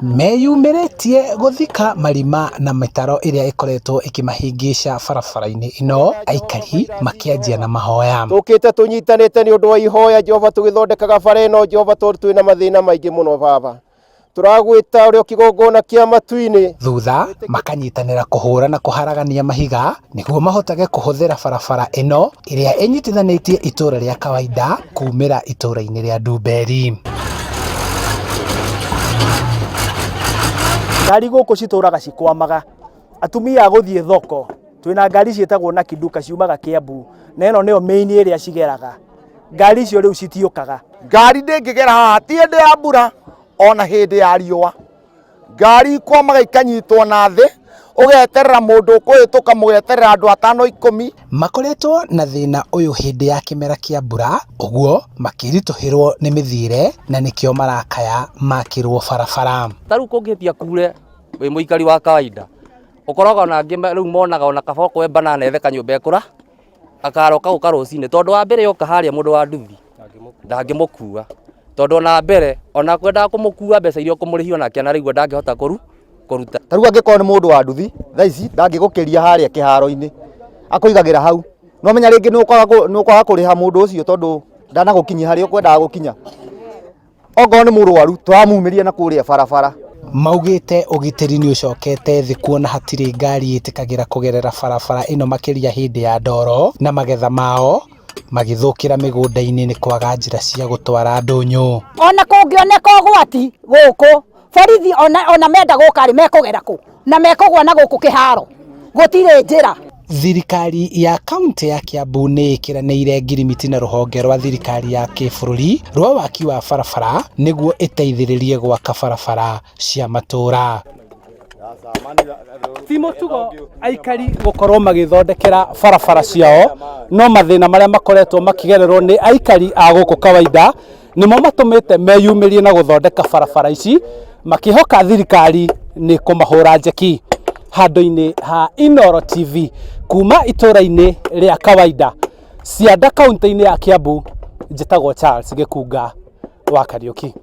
meyumĩrĩtie gũthika marima na mĩtaro ĩrĩa ĩkoretwo ĩkĩmahingica barabara-inĩ ino, aikari makĩanjia na mahoya. Tũkĩte tũnyitanĩte nĩ ũndũ wa ihoya Jehova, tũgĩthondekaga bara ĩno Jehova, tondũ twĩna mathĩna maingĩ mũno baba. Turagwĩta ũrĩa kĩgongona kĩa matu-inĩ. Thutha makanyitanĩra kũhũra na kũharagania mahiga nĩguo mahotage kũhũthĩra barabara ĩno ĩrĩa ĩnyitithanĩtie itũra rĩa Kawaida kumĩra itũra-inĩ rĩa Ndumberi. Ngari gũkũ citũraga cikwamaga, atumia a gũthiĩ thoko, twĩna ngari ciĩtagwo na Kiduka ciumaga Kiambu, na ĩno nĩyo main ĩrĩa cigeraga. Ngari icio rĩu citiũkaga. Ngari ndĩngĩgera haha ti hĩndĩ ya mbura ona hĩndĩ ya riũa. Ngari ikwamaga ikanyitwo na thĩ, ũgeterera mũndũ ũkũhĩtũka, mũgeterera andũ 5-10. Makoretwo na thĩna ũyũ hĩndĩ ya kĩmera kĩa mbura, ũguo makĩritũhĩrwo nĩ mĩthiĩre na nĩkĩo marakaya makĩrwo barabara. Tarĩu kũngĩtia kure wĩ mũikari wa Kawaida, ũkoraga ona angĩ rĩu monaga ona kaba kwe banana ethe kanyũmba ekũra akaroka gũka rũcinĩ, tondũ wa mbere yoka harĩa mũndũ wa nduthi ndangĩmũkua, tondũ ona mbere ona kwendaga kũmũkua mbeca iria ũkũmũrĩhia onake na rĩu ndangĩhota kũruta. Tarĩu angĩkorwo nĩ mũndũ wa nduthi thaa ici ndangĩgũkĩria harĩa kĩharo-inĩ akũigagĩra hau, no menya rĩngĩ nĩ ũkwaga kũrĩha mũndũ ũcio tondũ ndanagũkinyia harĩa ũkwendaga gũkinya. Okorwo nĩ mũrwaru tũramumĩria na kũrĩa barabara. Maugĩte ũgitĩri nĩ ũcokete thĩ, kuona hatirĩ ngari ĩtĩkagĩra kũgerera barabara ĩno makĩria hĩndĩ ya ndoro, na magetha mao magĩthũkĩra mĩgũnda-inĩ nĩ kwaga njĩra cia gũtwara ndũnyũ. Ona kũngĩoneka ũgwati gũkũ, borithi ona menda gũka rĩ mekũgera kũ na mekũgwa na gũkũ kĩharo, gũtirĩ njĩra. Thirikari ya kaunti ya Kiambu nĩ ĩkĩranĩire ngirimiti na rũhonge rwa thirikari ya kĩbũrũri rwa waki wa barabara nĩguo ĩteithĩrĩrie gwaka barabara cia matũra. Ti mũtugo aikari gũkorwo magĩthondekera barabara ciao, no mathĩna marĩa makoretwo makĩgererwo nĩ aikari a gũkũ Kawaida nĩmo matũmĩte meyumĩrie na gũthondeka barabara ici, makĩhoka thirikari nĩ kũmahũra njeki. Handũ-inĩ ha Inooro TV kuma itũra-inĩ rĩa Kawaida, Cianda kaunti-inĩ ya Kiambu, njĩtagwo Charles Gĩkunga wa Kariũki.